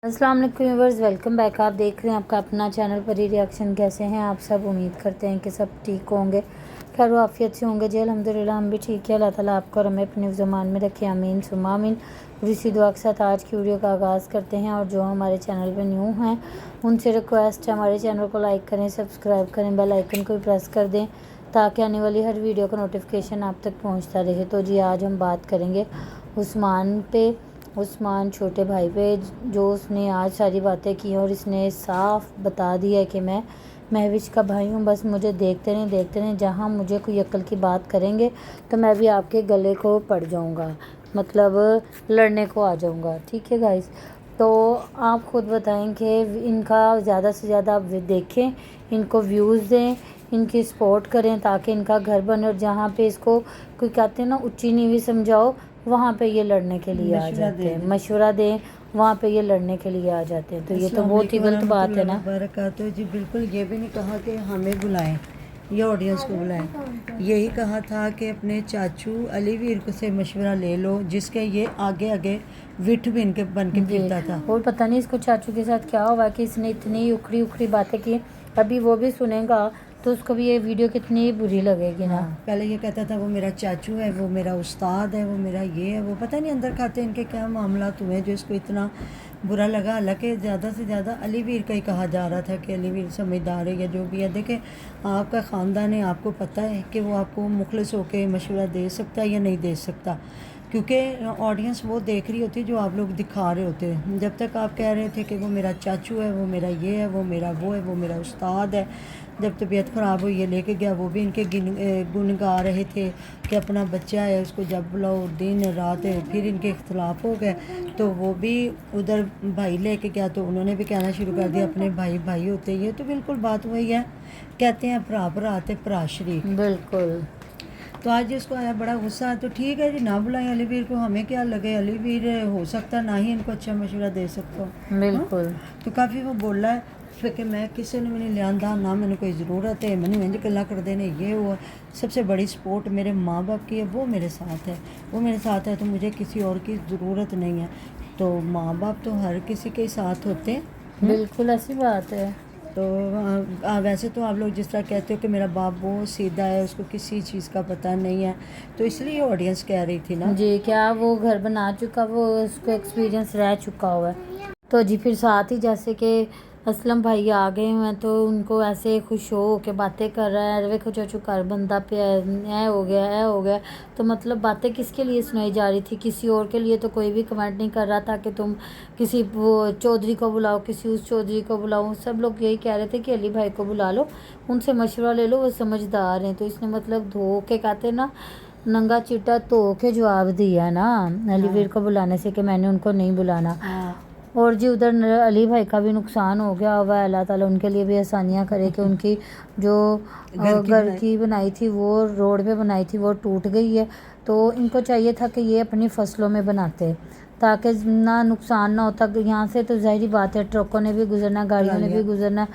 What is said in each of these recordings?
अस्सलाम वालेकुम viewers, welcome back. आप देख रहे हैं आपका अपना चैनल परी रिएक्शन। कैसे हैं आप सब? उम्मीद करते हैं कि सब ठीक होंगे, खैर आफियत से होंगे जी। अल्हम्दुलिल्लाह हम भी ठीक है। अल्लाह ताला आपको और हमें अपने ज़मान में रखे, आमीन सुम्मा आमीन। और इसी दुआ के साथ आज की वीडियो का आगाज़ करते हैं। और जो हमारे चैनल पर न्यू हैं उनसे रिक्वेस्ट है हमारे चैनल को लाइक करें, सब्सक्राइब करें, बेल आइकन को प्रेस कर दें ताकि आने वाली हर वीडियो का नोटिफिकेशन आप तक पहुँचता रहे। तो जी आज हम बात करेंगे उस्मान छोटे भाई पे, जो उसने आज सारी बातें की और इसने साफ बता दिया है कि मैं महविश का भाई हूँ, बस मुझे देखते रहें। जहाँ मुझे कोई अक्ल की बात करेंगे तो मैं भी आपके गले को पड़ जाऊँगा, मतलब लड़ने को आ जाऊँगा। ठीक है गाइस, तो आप ख़ुद बताएं कि इनका ज़्यादा से ज़्यादा आप देखें, इनको व्यूज़ दें, इनकी सपोर्ट करें ताकि इनका घर बने। और जहाँ पे इसको कोई कहते हैं ना ऊंची नीवी समझाओ, वहाँ पे ये लड़ने के लिए आ जाते हैं। मशवरा दें, वहाँ पे ये लड़ने के लिए आ जाते हैं। तो ये तो बहुत ही गलत बात है ना। बरकातो जी, बिल्कुल ये भी नहीं कहा कि हमें बुलाएं या ऑडियंस को बुलाएं। यही कहा था कि अपने चाचू अली वीर को से मशवरा ले लो, जिसके ये आगे आगे विठ भी इनके बन के फिरता था। और पता नहीं इसको चाचू के साथ क्या हुआ कि इसने इतनी उखड़ी बातें की। अभी वो भी सुनेगा तो उसको भी ये वीडियो कितनी बुरी लगेगी ना। पहले ये कहता था वो मेरा चाचू है, वो मेरा उस्ताद है, वो मेरा ये है, वो पता नहीं अंदर खाते इनके क्या मामला हुए जो इसको इतना बुरा लगा। हालांकि ज़्यादा से ज़्यादा अली वीर का ही कहा जा रहा था कि अली वीर समझदार है या जो भी है। देखें, आपका ख़ानदान है, आपको पता है कि वो आपको मुखलिस होकर मशवरा दे सकता है या नहीं दे सकता, क्योंकि ऑडियंस वो देख रही होती है जो आप लोग दिखा रहे होते हैं। जब तक आप कह रहे थे कि वो मेरा चाचू है, वो मेरा ये है, वो मेरा वो है, वो मेरा उस्ताद है, जब तबीयत ख़राब हुई ये लेके गया, वो भी इनके गुन गा रहे थे कि अपना बच्चा है, उसको जब बुलाओ दिन रात है। फिर इनके इख्तलाफ हो गए तो वो भी उधर भाई लेके गया तो उन्होंने भी कहना शुरू कर दिया अपने भाई भाई होते। ये तो बिल्कुल बात वही है, कहते हैं भरा भरा ते भरा शरीक। बिल्कुल। तो आज इसको आया बड़ा गुस्सा है। तो ठीक है जी, ना बुलाएं अली वीर को, हमें क्या लगे। अली वीर हो सकता ना ही इनको अच्छा मशवरा दे सकता। बिल्कुल। तो काफ़ी वो बोला है फिर कि मैं किसी ने भी नहीं लिया ना मैंने कोई ज़रूरत है, मैंने इंज गल्ला कर देने ये वो। सबसे बड़ी सपोर्ट मेरे माँ बाप की है, वो मेरे साथ है, वो मेरे साथ है, तो मुझे किसी और की ज़रूरत नहीं है। तो माँ बाप तो हर किसी के साथ होते हैं। बिल्कुल ऐसी बात है। तो वैसे तो आप लोग जिस तरह कहते हो कि मेरा बाप बहुत सीधा है, उसको किसी चीज़ का पता नहीं है, तो इसलिए ऑडियंस कह रही थी ना जी, क्या वो घर बना चुका, वो उसको एक्सपीरियंस रह चुका हुआ है। तो जी फिर साथ ही जैसे कि असलम भाई आ गए हुए हैं तो उनको ऐसे खुश हो के बातें कर रहा है। देखो चाचू घर बंदा पे है हो गया। तो मतलब बातें किसके लिए सुनाई जा रही थी? किसी और के लिए तो कोई भी कमेंट नहीं कर रहा था कि तुम किसी वो चौधरी को बुलाओ, किसी उस चौधरी को बुलाओ। सब लोग यही कह रहे थे कि अली भाई को बुला लो, उनसे मशवरा ले लो, वो समझदार हैं। तो इसने मतलब धो के कहते ना नंगा चिट्टा धो के जवाब दिया ना अली वीर को बुलाने से कि मैंने उनको नहीं बुलाना। और जी उधर अली भाई का भी नुकसान हो गया हुआ है। अल्लाह ताला उनके लिए भी आसानियाँ करे कि उनकी जो घर की बनाई थी, वो रोड पे बनाई थी, वो टूट गई है। तो इनको चाहिए था कि ये अपनी फसलों में बनाते ताकि ना नुकसान ना होता। यहाँ से तो ज़ाहिरी बात है ट्रकों ने भी गुजरना, गाड़ियों ने भी गुजरना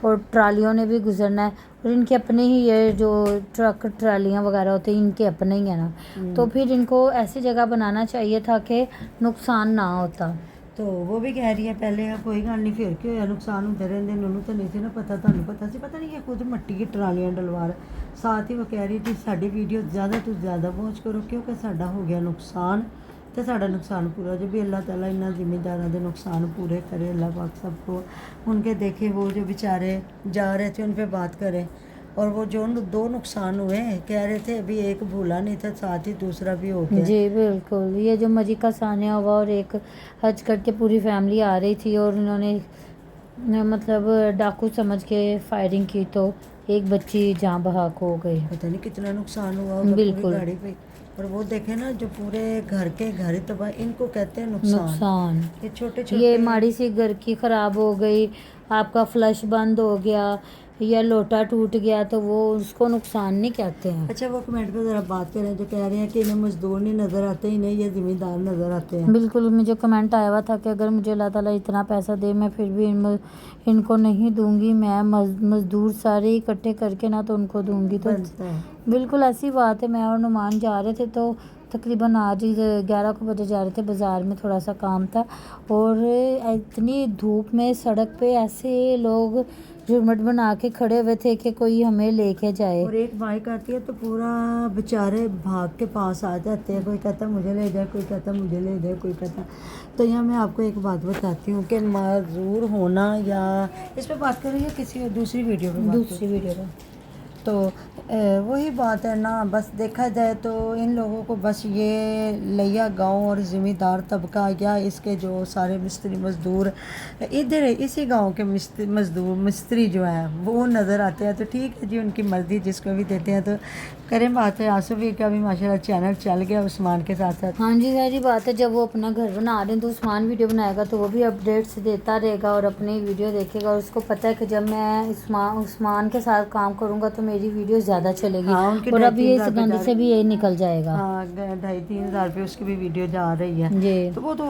और ट्रालियों ने भी गुजरना है। और इनके अपने ही ये जो ट्रक ट्रालियाँ वगैरह होते हैं इनके अपने ही है ना। तो फिर इनको ऐसी जगह बनाना चाहिए था कि नुकसान ना होता। तो वो भी कह रही है पहले कोई गल नहीं, फिर क्यों होया नुकसान होते रहते। उन्होंने तो नहीं सी ना पता, तुहानू पता सी? पता नहीं है खुद मट्टी की ट्रालियाँ डलवा रहा। साथ ही वो कह रही थी साड़ी वीडियो ज़्यादा तो ज़्यादा पहुँच करो क्योंकि साड़ा हो गया नुकसान, तो साड़ा नुकसान पूरा हो जाए। भी अल्लाह ताला इन्ना जिम्मेदारों के नुकसान पूरे करे, अल्लाह पाक सबको उनके देखे। वो जो बेचारे जा रहे थे उन पर बात करें। और वो जो दो नुकसान हुए कह रहे थे, अभी एक भूला नहीं था, साथ ही दूसरा भी हो गया। जी बिल्कुल। ये जो मजी का सानिया हुआ और एक हज करके पूरी फैमिली आ रही थी और उन्होंने मतलब डाकू समझ के फायरिंग की तो एक बच्ची जान बहक हो गई। पता नहीं कितना नुकसान हुआ होगा पूरी गाड़ी पे। और वो देखे ना जो पूरे घर के घर तबाह, इनको कहते हैं नुकसान। ये छोटे छोटे, ये माड़ी सी घर की ख़राब हो गई, आपका फ्लश बंद हो गया या लोटा टूट गया तो वो उसको नुकसान नहीं कहते हैं। अच्छा वो कमेंट पे ज़रा बात करें जो कह रहे हैं कि इन्हें मजदूर नहीं नज़र आते, इन्हें ये ज़िम्मेदार नज़र आते हैं। बिल्कुल, मुझे कमेंट आया हुआ था कि अगर मुझे अल्लाह ताला इतना पैसा दे मैं फिर भी इनको नहीं दूंगी, मैं मजदूर सारे इकट्ठे करके ना तो उनको दूंगी। तो बिल्कुल ऐसी बात है। मैं और नुमान जा रहे थे तो तकरीबन आज 11 को बजे जा रहे थे, बाज़ार में थोड़ा सा काम था और इतनी धूप में सड़क पे ऐसे लोग झुरमुट बना के खड़े हुए थे कि कोई हमें लेके जाए। और एक बाइक आती है तो पूरा बेचारे भाग के पास आ जाते हैं, कोई कहता मुझे ले जाए, कोई कहता मुझे ले जाए, कोई कहता। तो यहाँ मैं आपको एक बात बताती हूँ कि माजूर होना, या इस पर बात करें या किसी दूसरी वीडियो में? दूसरी वीडियो में। तो वही बात है ना, बस देखा जाए तो इन लोगों को बस ये लिया गांव और ज़मींदार तबका या इसके जो सारे मिस्त्री मज़दूर इधर इसी गांव के मिस्त्री जो हैं वो नज़र आते हैं। तो ठीक है जी, उनकी मर्ज़ी, जिसको भी देते हैं। तो करें बात है आसुफी का भी माशाल्लाह चैनल चल गया उस्मान के साथ साथ। हाँ जी, सारी बात है, जब वो अपना घर बना रहे हैं तो उस्मान वीडियो बनाएगा तो वो भी अपडेट्स देता रहेगा और अपनी वीडियो देखेगा। और उसको पता है कि जब मैं उस्मान के साथ काम करूँगा तो मेरी वीडियो ज़्यादा चलेगी। हाँ, उनके और अभी ये 2,500 इस गंद से भी यही निकल जाएगा। हाँ, 2,500-3 हज़ार रुपये उसकी भी वीडियो जा रही है जी। तो वो तो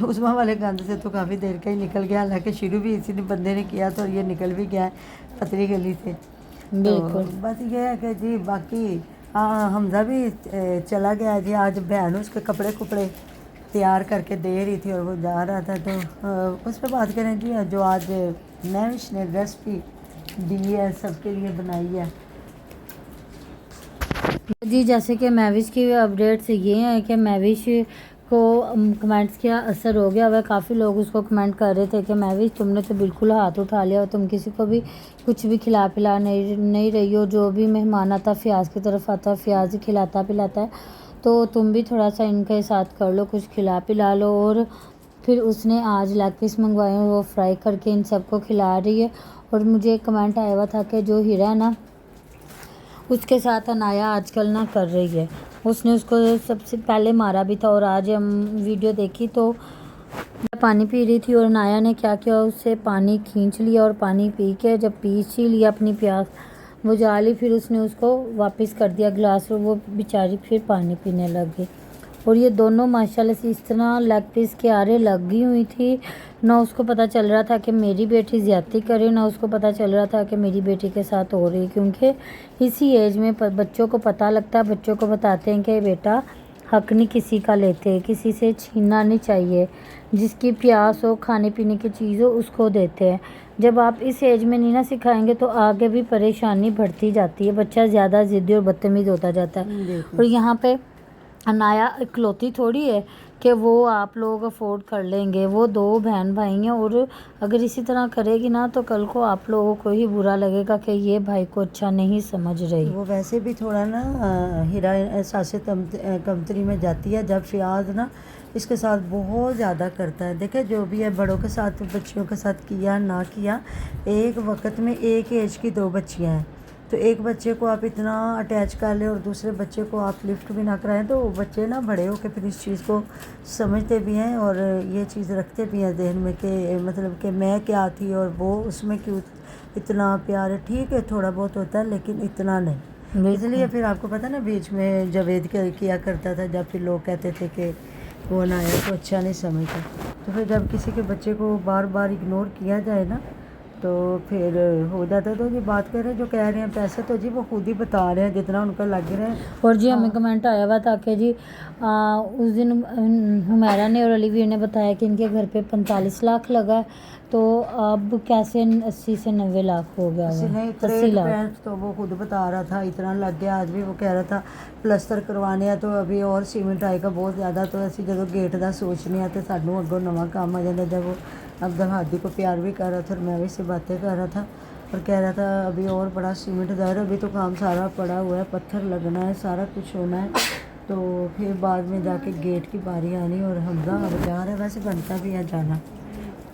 उस्मान वाले गंद से तो काफ़ी देर का ही निकल गया, हालांकि शुरू भी इसी बंदे ने किया तो ये निकल भी गया है पतली गली से। बिल्कुल। तो बस ये है कि जी बाकी हाँ, हमजा भी चला गया जी। आज बहन उसके कपड़े कुपड़े तैयार करके दे रही थी और वो जा रहा था, तो उस पर बात करें जी। जो आज महविश ने रेसिपी दी है, सबके लिए बनाई है जी। जैसे कि महविश की अपडेट्स ये हैं कि महविश को कमेंट्स का असर हो गया। वह काफ़ी लोग उसको कमेंट कर रहे थे कि महविश तुमने तो बिल्कुल हाथ उठा लिया और तुम किसी को भी कुछ भी खिला पिला नहीं रही हो। जो भी मेहमान आता फ़याज़ की तरफ आता है, फ़याज़ ही खिलाता पिलाता है, तो तुम भी थोड़ा सा इनके साथ कर लो, कुछ खिला पिला लो। और फिर उसने आज लेग पीस मंगवाए, वो फ्राई करके इन सबको खिला रही है। और मुझे एक कमेंट आया हुआ था कि जो हीरा है ना, उसके साथ अनाया आजकल ना कर रही है। उसने उसको सबसे पहले मारा भी था। और आज हम वीडियो देखी तो मैं पानी पी रही थी और अनाया ने क्या किया, उससे पानी खींच लिया और पानी पी के जब पीछ ही लिया अपनी प्यास बुझा ली, फिर उसने उसको वापस कर दिया गिलास और वो बेचारी फिर पानी पीने लग गई। और ये दोनों माशाल्लाह से इस तरह लेग पीस के आरे लगी हुई थी, ना उसको पता चल रहा था कि मेरी बेटी ज़्यादती करे, ना उसको पता चल रहा था कि मेरी बेटी के साथ हो रही। क्योंकि इसी एज में बच्चों को पता लगता है, बच्चों को बताते हैं कि बेटा हक नहीं किसी का लेते, किसी से छीनना नहीं चाहिए, जिसकी प्यास हो खाने पीने की चीज़ हो उसको देते हैं। जब आप इस एज में नहीं ना सिखाएंगे तो आगे भी परेशानी बढ़ती जाती है, बच्चा ज़्यादा ज़िद्दी और बदतमीज़ होता जाता है। और यहाँ पे अनाया इकलौती थोड़ी है कि वो आप लोग अफोर्ड कर लेंगे, वो 2 बहन भाई हैं। और अगर इसी तरह करेगी ना तो कल को आप लोगों को ही बुरा लगेगा कि ये भाई को अच्छा नहीं समझ रही। वो वैसे भी थोड़ा ना हीरा एहसास कमतरी में जाती है जब फ़याज़ ना इसके साथ बहुत ज़्यादा करता है। देखे जो भी है, बड़ों के साथ बच्चियों के साथ किया ना किया, एक वक्त में एक एज की 2 बच्चियाँ हैं, तो एक बच्चे को आप इतना अटैच कर लें और दूसरे बच्चे को आप लिफ्ट भी ना कराएं, तो बच्चे ना बड़े हो के फिर इस चीज़ को समझते भी हैं और ये चीज़ रखते भी हैं जहन में कि मतलब कि मैं क्या थी और वो उसमें क्यों इतना प्यार है। ठीक है, थोड़ा बहुत होता है लेकिन इतना नहीं। इसलिए फिर आपको पता ना, बीच में जावेद किया करता था जब फिर लोग कहते थे कि वो अनाया को अच्छा नहीं समझता। तो फिर जब किसी के बच्चे को बार बार इग्नोर किया जाए ना तो फिर हो जाता है। तो जी बात कर रहे हैं, जो कह रहे हैं पैसे तो जी वो खुद ही बता रहे हैं जितना उनका लग रहा है। और जी हमें कमेंट आया हुआ था कि जी उस दिन हुमैरा ने और अलीवीर ने बताया कि इनके घर पे 45 लाख लगा है, तो अब कैसे 80 से 90 लाख हो गया है? 80 लाख तो वो खुद बता रहा था इतना लग गया। आज भी वो कह रहा था प्लस्तर करवाने हैं तो अभी और सीमेंट आएगा बहुत ज़्यादा। तो असी जो गेट का सोचने हैं तो सानू अगों नवा काम आ जाता। जब वो अब्दुल हादी को प्यार भी कर रहा था और मैं भी इससे बातें कर रहा था और कह रहा था अभी और बड़ा सीमेंट ज़ाहिर, अभी तो काम सारा पड़ा हुआ है, पत्थर लगना है, सारा कुछ होना है। तो फिर बाद में जाके गेट की बारी आनी और हमजा अब जा रहा है, वैसे बनता भी है जाना,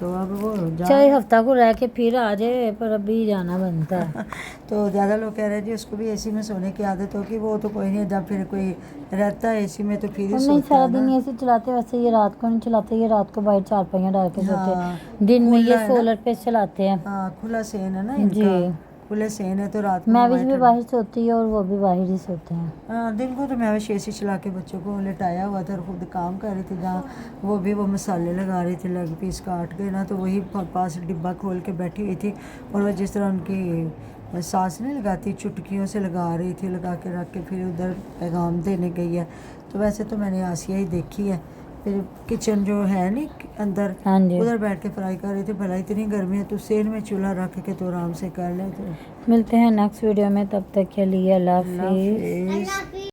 तो अब वो चाहे हफ्ता को रह के फिर आ जाए पर अभी जाना बनता है। तो ज़्यादा लोग कह रहे हैं जी उसको भी एसी में सोने की आदत होगी। वो तो कोई नहीं, जब फिर कोई रहता है एसी में तो फिर ही नहीं, सोता सारा है दिन ना। एसी चलाते, वैसे ये रात को नहीं चलाते, ये रात को बाहर चारपाइयाँ डाल के सोते हाँ, हैं। दिन में खुला ये है ना। सोलर पे चलाते हैं। हाँ, खुला सेन है ना जी। इनका, खुले सेन है तो रात को महविश भी बाहर सोती है और वो भी बाहर ही सोते हैं। हाँ, दिन को तो मैं एसी चला के बच्चों को लिटाया हुआ था और खुद काम कर रही थी। जहाँ वो भी वो मसाले लगा रही थी, लेग पीस काट के ना, तो वही पास डिब्बा खोल के बैठी हुई थी। और वो जिस तरह उनकी मैं सांस नहीं लगाती, चुटकियों से लगा रही थी, लगा के रख के फिर उधर पैगाम देने गई है। तो वैसे तो मैंने आसिया ही देखी है। फिर किचन जो है नहीं अंदर, हाँ जी, उधर बैठ के फ्राई कर रही थी। भला इतनी गर्मी है तो सेल में चूल्हा रख के तो आराम से कर ले। तो मिलते हैं नेक्स्ट वीडियो में, तब तक के लिए अल्लाह अल्लाह हाफिज़। हाफिज़।